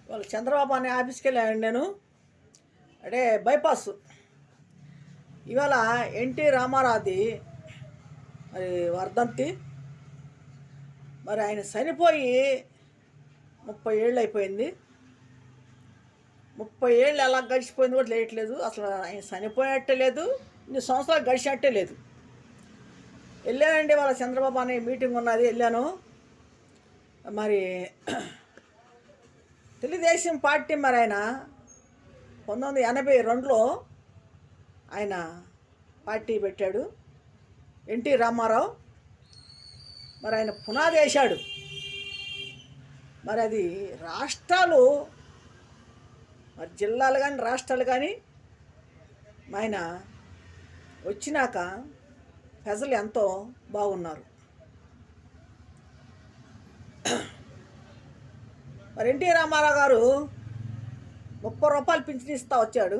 వాళ్ళు చంద్రబాబు అనే ఆఫీస్కి వెళ్ళాను నేను. అంటే బైపాస్ ఇవాళ ఎన్టీ రామారావుది మరి వర్ధంతి. మరి ఆయన చనిపోయి 30 ఏళ్ళు అయిపోయింది. 30 ఏళ్ళు ఎలా గడిచిపోయింది కూడా లేయట్లేదు. అసలు ఆయన చనిపోయినట్టే లేదు, ఇన్ని సంవత్సరాలు గడిచినట్టే లేదు. వెళ్ళానండి, వాళ్ళ చంద్రబాబు అనే మీటింగ్ ఉన్నది, వెళ్ళాను. మరి తెలుగుదేశం పార్టీ మరి ఆయన 1982లో ఆయన పార్టీ పెట్టాడు ఎన్టీ రామారావు. మరి ఆయన పునాది వేశాడు. మరి అది రాష్ట్రాలు, మరి జిల్లాలు కానీ రాష్ట్రాలు కానీ ఆయన వచ్చినాక ప్రజలు ఎంతో బాగున్నారు. మరి ఎన్టీ రామారావు గారు 30 రూపాయలు పింఛన్ ఇస్తా వచ్చాడు.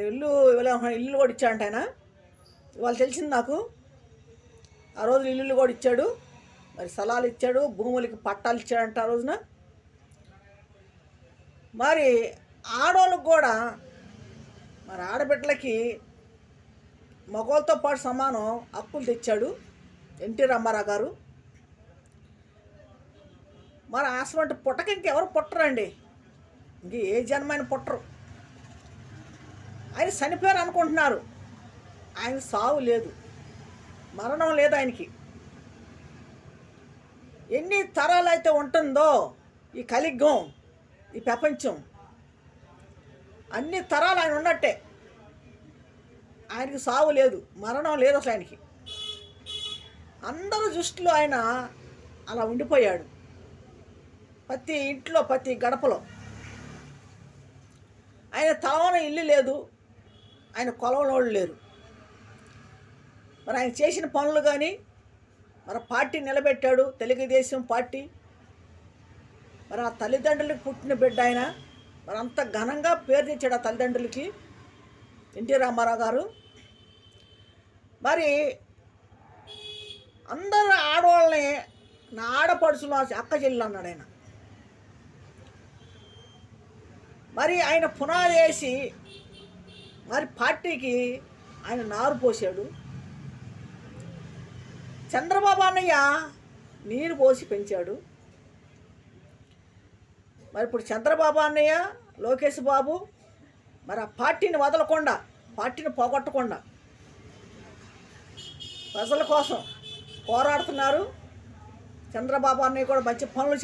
ఇల్లు కూడా ఇచ్చాడంట ఆయన. ఇవాళ తెలిసింది నాకు. ఆ రోజు ఇల్లు కూడా ఇచ్చాడు, మరి స్థలాలు ఇచ్చాడు, భూములకి పట్టాలు ఇచ్చాడంట ఆ రోజున. మరి ఆడవాళ్ళకు కూడా, మరి ఆడబిడ్డలకి మగవాళ్ళతో పాటు సమానం హక్కులు తెచ్చాడు ఎన్టీ రామారావు గారు. మరి అసలు పుట్టక ఇంకెవరు పుట్టరండి, ఇంక ఏ జన్మైన పుట్టరు. ఆయన చనిపోయారు అనుకుంటున్నారు, ఆయన సావు లేదు, మరణం లేదు ఆయనకి. ఎన్ని తరాలు అయితే ఉంటుందో ఈ కలియుగం, ఈ ప్రపంచం, అన్ని తరాలు ఆయన ఉన్నట్టే. ఆయనకి సావు లేదు, మరణం లేదు అసలు ఆయనకి. అందరూ దృష్టిలో ఆయన అలా ఉండిపోయాడు, ప్రతి ఇంట్లో ప్రతి గడపలో. ఆయన తలవన ఇల్లు లేదు, ఆయన కొలవనోళ్ళు లేరు. మరి ఆయన చేసిన పనులు కానీ, మరి పార్టీ నిలబెట్టాడు తెలుగుదేశం పార్టీ. మరి ఆ తల్లిదండ్రులకి పుట్టిన బిడ్డ ఆయన. మరి అంత ఘనంగా పేరు తెచ్చాడు ఆ తల్లిదండ్రులకి ఎన్టీ రామారావు గారు. మరి అందరు ఆడవాళ్ళని నా ఆడపడుచులు అక్క చెల్లెలు అన్నాడు ఆయన. మరి ఆయన పునాది వేసి మరి పార్టీకి ఆయన నారు పోసాడు. చంద్రబాబు అన్నయ్య నీరు పోసి పెంచాడు. మరి ఇప్పుడు చంద్రబాబు అన్నయ్య, లోకేష్ బాబు మరి ఆ పార్టీని వదలకుండా, పార్టీని పోగొట్టకుండా ప్రజల కోసం పోరాడుతున్నారు. చంద్రబాబు అన్నయ్య కూడా మంచి పనులు